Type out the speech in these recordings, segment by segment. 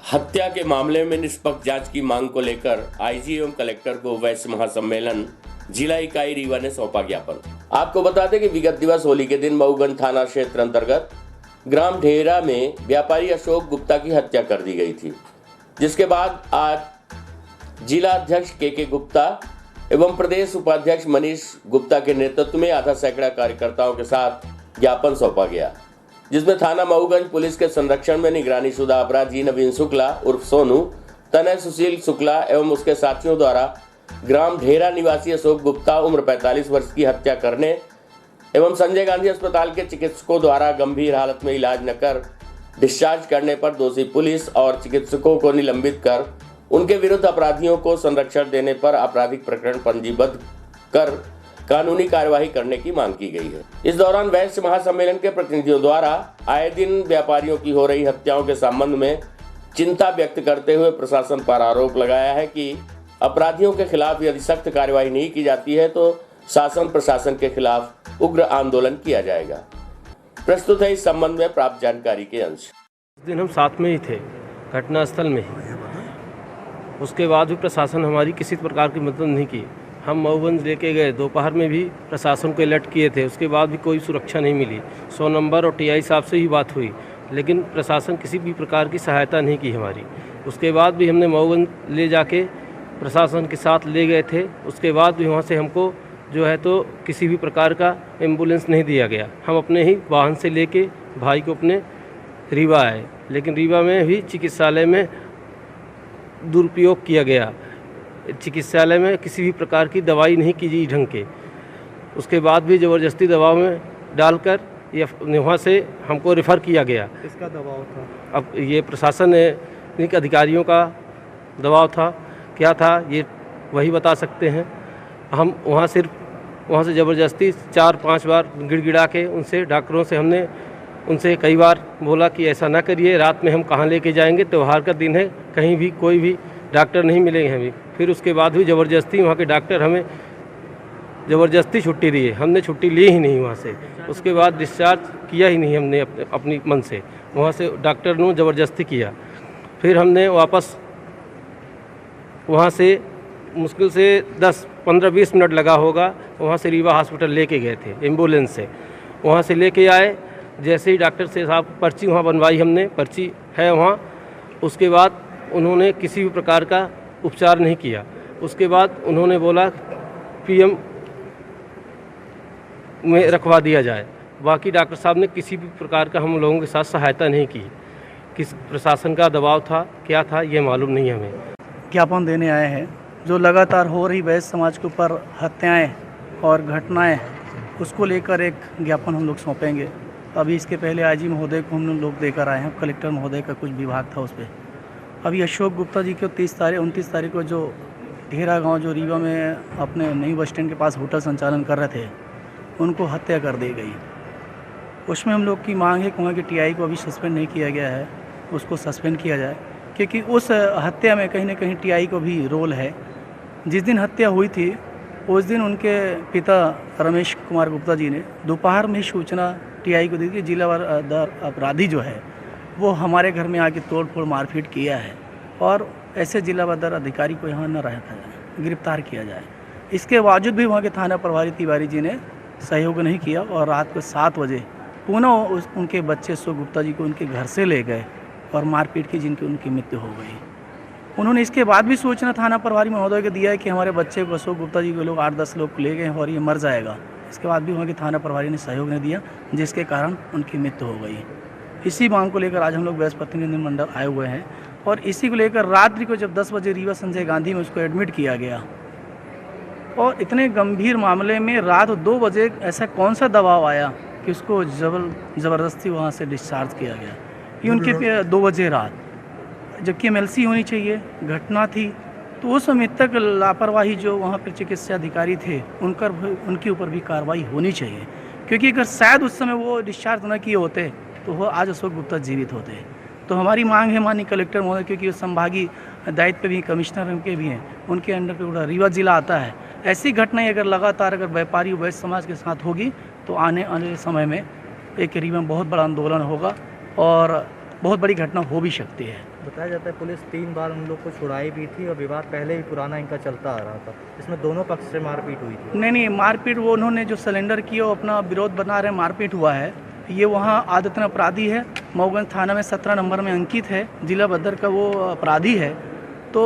हत्या के मामले में निष्पक्ष जांच की मांग को लेकर आईजी एवं कलेक्टर को वैश्य महासम्मेलन जिला इकाई रीवा ने सौंपा ज्ञापन। आपको बता दें कि विगत दिवस होली के दिन मऊगंज थाना क्षेत्र अंतर्गत ग्राम ढेरा में व्यापारी अशोक गुप्ता की हत्या कर दी गई थी, जिसके बाद आज जिला अध्यक्ष के गुप्ता एवं प्रदेश उपाध्यक्ष मनीष गुप्ता के नेतृत्व में आधा सैकड़ा कार्यकर्ताओं के साथ ज्ञापन सौंपा गया, जिसमें थाना मऊगंज पुलिस के संरक्षण में निगरानी शुदा अपराधी नवीन शुक्ला उर्फ सोनू, तनय सुशील शुक्ला एवं उसके साथियों द्वारा ग्राम ढेरा निवासी अशोक गुप्ता उम्र 45 वर्ष की हत्या करने एवं संजय गांधी अस्पताल के चिकित्सकों द्वारा गंभीर हालत में इलाज न कर डिस्चार्ज करने पर दोषी पुलिस और चिकित्सकों को निलंबित कर उनके विरुद्ध अपराधियों को संरक्षण देने पर आपराधिक प्रकरण पंजीबद्ध कर कानूनी कार्यवाही करने की मांग की गई है। इस दौरान वैश्य महासम्मेलन के प्रतिनिधियों द्वारा आए दिन व्यापारियों की हो रही हत्याओं के संबंध में चिंता व्यक्त करते हुए प्रशासन पर आरोप लगाया है कि अपराधियों के खिलाफ यदि सख्त कार्यवाही नहीं की जाती है तो शासन प्रशासन के खिलाफ उग्र आंदोलन किया जाएगा। प्रस्तुत है इस संबंध में प्राप्त जानकारी के अंश। उस दिन हम साथ में ही थे, घटनास्थल में ही। उसके बाद भी प्रशासन हमारी किसी प्रकार की मदद नहीं की। हम मऊगंज लेके गए, दोपहर में भी प्रशासन को अलर्ट किए थे, उसके बाद भी कोई सुरक्षा नहीं मिली। 100 नंबर और टीआई साहब से ही बात हुई, लेकिन प्रशासन किसी भी प्रकार की सहायता नहीं की हमारी। उसके बाद भी हमने मऊगंज ले जाके प्रशासन के साथ ले गए थे, उसके बाद भी वहाँ से हमको जो है तो किसी भी प्रकार का एम्बुलेंस नहीं दिया गया। हम अपने ही वाहन से लेके भाई को अपने रीवा आए, लेकिन रीवा में भी चिकित्सालय में दुरुपयोग किया गया। चिकित्सालय में किसी भी प्रकार की दवाई नहीं की गई ढंग के। उसके बाद भी ज़बरदस्ती दबाव में डालकर वहाँ से हमको रेफ़र किया गया। किसका दबाव था? अब ये प्रशासन के अधिकारियों का दबाव था, क्या था ये वही बता सकते हैं। हम वहाँ से ज़बरदस्ती 4-5 बार गिड़गिड़ा के उनसे डॉक्टरों से हमने उनसे कई बार बोला कि ऐसा ना करिए, रात में हम कहाँ लेके जाएंगे, त्यौहार का दिन है, कहीं भी कोई भी डॉक्टर नहीं मिलेंगे हमें। फिर उसके बाद भी ज़बरदस्ती वहाँ के डॉक्टर हमें ज़बरदस्ती छुट्टी दिए, हमने छुट्टी ली ही नहीं वहाँ से। उसके बाद डिस्चार्ज किया ही नहीं हमने अपनी मन से, वहाँ से डॉक्टर ने ज़बरदस्ती किया। फिर हमने वापस वहाँ से मुश्किल से 10-15-20 मिनट लगा होगा, वहाँ से रीवा हॉस्पिटल लेके गए थे एम्बुलेंस से। वहाँ से लेके आए, जैसे ही डॉक्टर से साहब पर्ची वहाँ बनवाई हमने, पर्ची है वहाँ। उसके बाद उन्होंने किसी भी प्रकार का उपचार नहीं किया। उसके बाद उन्होंने बोला पीएम में रखवा दिया जाए। बाकी डॉक्टर साहब ने किसी भी प्रकार का हम लोगों के साथ सहायता नहीं की। किस प्रशासन का दबाव था, क्या था, ये मालूम नहीं हमें। ज्ञापन देने आए हैं जो लगातार हो रही वैश्य समाज के ऊपर हत्याएं और घटनाएं, उसको लेकर एक ज्ञापन हम लोग सौंपेंगे। अभी इसके पहले आईजी महोदय को हम लोग देकर आए हैं, कलेक्टर महोदय का कुछ विभाग था उस पर। अभी अशोक गुप्ता जी को 29 तारीख को जो ढेरा गांव जो रीवा में अपने नई बस स्टैंड के पास होटल संचालन कर रहे थे, उनको हत्या कर दी गई। उसमें हम लोग की मांग है कि वहाँ की टीआई को अभी सस्पेंड नहीं किया गया है, उसको सस्पेंड किया जाए, क्योंकि उस हत्या में कहीं ना कहीं टीआई को भी रोल है। जिस दिन हत्या हुई थी उस दिन उनके पिता रमेश कुमार गुप्ता जी ने दोपहर में सूचना टीआई को दी कि जिलावार अपराधी जो है वो हमारे घर में आके तोड़ फोड़ मारपीट किया है और ऐसे जिलावार अधिकारी को यहाँ न रखा जाए, गिरफ्तार किया जाए। इसके बावजूद भी वहाँ के थाना प्रभारी तिवारी जी ने सहयोग नहीं किया और रात को 7 बजे पुनः उनके बच्चे अशोक गुप्ता जी को उनके घर से ले गए और मारपीट की, जिनकी उनकी मृत्यु हो गई। उन्होंने इसके बाद भी सूचना थाना प्रभारी महोदय को दिया है कि हमारे बच्चे को अशोक गुप्ता जी को लोग 8-10 लोग ले गए और ये मर जाएगा। इसके बाद भी वहाँ के थाना प्रभारी ने सहयोग नहीं दिया, जिसके कारण उनकी मृत्यु हो गई। इसी मांग को लेकर आज हम लोग वैश्य प्रतिनिधिमंडल आए हुए हैं और इसी को लेकर रात्रि को जब 10 बजे रीवा संजय गांधी में उसको एडमिट किया गया और इतने गंभीर मामले में रात 2 बजे ऐसा कौन सा दबाव आया कि उसको ज़बरदस्ती वहाँ से डिस्चार्ज किया गया। ये उनके 2 बजे रात, जबकि एमएलसी होनी चाहिए, घटना थी। तो उस समय तक लापरवाही जो वहाँ पर चिकित्सा अधिकारी थे उनके ऊपर भी कार्रवाई होनी चाहिए, क्योंकि अगर शायद उस समय वो डिस्चार्ज न किए होते तो वो आज अशोक गुप्ता जीवित होते। तो हमारी मांग है माननीय कलेक्टर महोदय, क्योंकि वो संभागीय दायित्व पे भी कमिश्नर के भी हैं, उनके अंडर पे पूरा रीवा जिला आता है। ऐसी घटनाएं अगर लगातार अगर व्यापारी वैश्य समाज के साथ होगी तो आने वाले समय में एक रीवा में बहुत बड़ा आंदोलन होगा और बहुत बड़ी घटना हो भी सकती है। बताया जाता है पुलिस 3 बार उन लोग को छुड़ाई भी थी और विवाद पहले भी पुराना इनका चलता आ रहा था। इसमें दोनों पक्ष से मारपीट हुई थी। नहीं, मारपीट वो उन्होंने जो सिलेंडर किया वो अपना विरोध बना रहे, मारपीट हुआ है। ये वहाँ आदतन अपराधी है, मऊगंज थाना में 17 नंबर में अंकित है, जिला बदर का वो अपराधी है। तो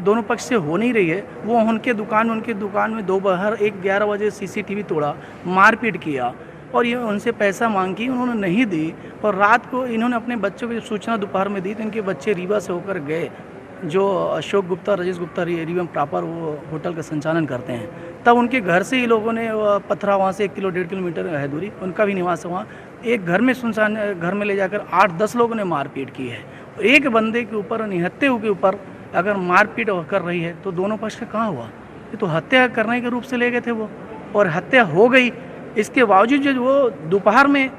दोनों पक्ष से हो नहीं रही है। वो उनके दुकान में दोपहर 11 बजे सीसीटीवी तोड़ा, मारपीट किया और ये उनसे पैसा मांग की, उन्होंने नहीं दी। और रात को इन्होंने अपने बच्चों को सूचना दोपहर में दी तो इनके बच्चे रीवा से होकर गए, जो अशोक गुप्ता, राजेश गुप्ता रीवा में प्रॉपर वो होटल का संचालन करते हैं। तब उनके घर से ही लोगों ने पथरा, वहाँ से 1-1.5 किलोमीटर है दूरी, उनका भी निवास है वहाँ। एक घर में सुनसान घर में ले जाकर 8-10 लोगों ने मारपीट की है। एक बंदे के ऊपर, निहत्ते के ऊपर अगर मारपीट कर रही है तो दोनों पक्ष का कहाँ हुआ? ये तो हत्या करने के रूप से ले गए थे वो, और हत्या हो गई। इसके बावजूद जो वो दोपहर में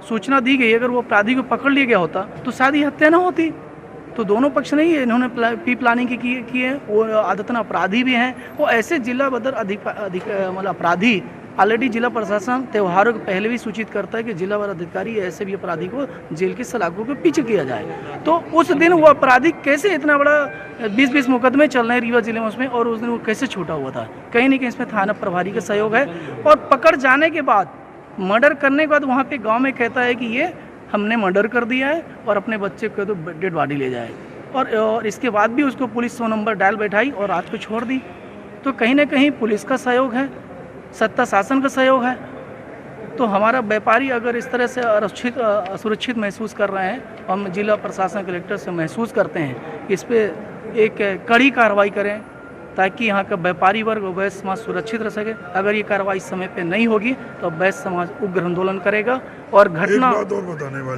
सूचना दी गई, अगर वो अपराधी को पकड़ लिया गया होता तो शायद ये हत्या ना होती। तो दोनों पक्ष नहीं है, इन्होंने प्री प्लानिंग की है, वो आदतन अपराधी भी हैं। वो ऐसे जिला बदर मतलब अपराधी ऑलरेडी जिला प्रशासन त्योहारों के पहले भी सूचित करता है कि जिला बदर अधिकारी ऐसे भी अपराधी को जेल की सलाखों के पीछे किया जाए। तो उस दिन वो अपराधी कैसे इतना बड़ा 20-20 मुकदमे चल रहे हैं रीवा जिले में उसमें, और उस दिन वो कैसे छूटा हुआ था? कहीं ना कहीं इसमें थाना प्रभारी का सहयोग है। और पकड़ जाने के बाद, मर्डर करने के बाद वहाँ पे गाँव में कहता है कि ये हमने मर्डर कर दिया है और अपने बच्चे को तो डेड बॉडी ले जाए। और इसके बाद भी उसको पुलिस 100 नंबर डायल बैठाई और रात को छोड़ दी। तो कहीं ना कहीं पुलिस का सहयोग है, सत्ता शासन का सहयोग है। तो हमारा व्यापारी अगर इस तरह से असुरक्षित महसूस कर रहे हैं, हम जिला प्रशासन कलेक्टर से महसूस करते हैं कि इस पर एक कड़ी कार्रवाई करें ताकि यहाँ का व्यापारी वर्ग और वैश्य समाज सुरक्षित रह सके। अगर ये कार्रवाई समय पे नहीं होगी तो वैश्य समाज उग्र आंदोलन करेगा। और घटना एक बात और बताने वाली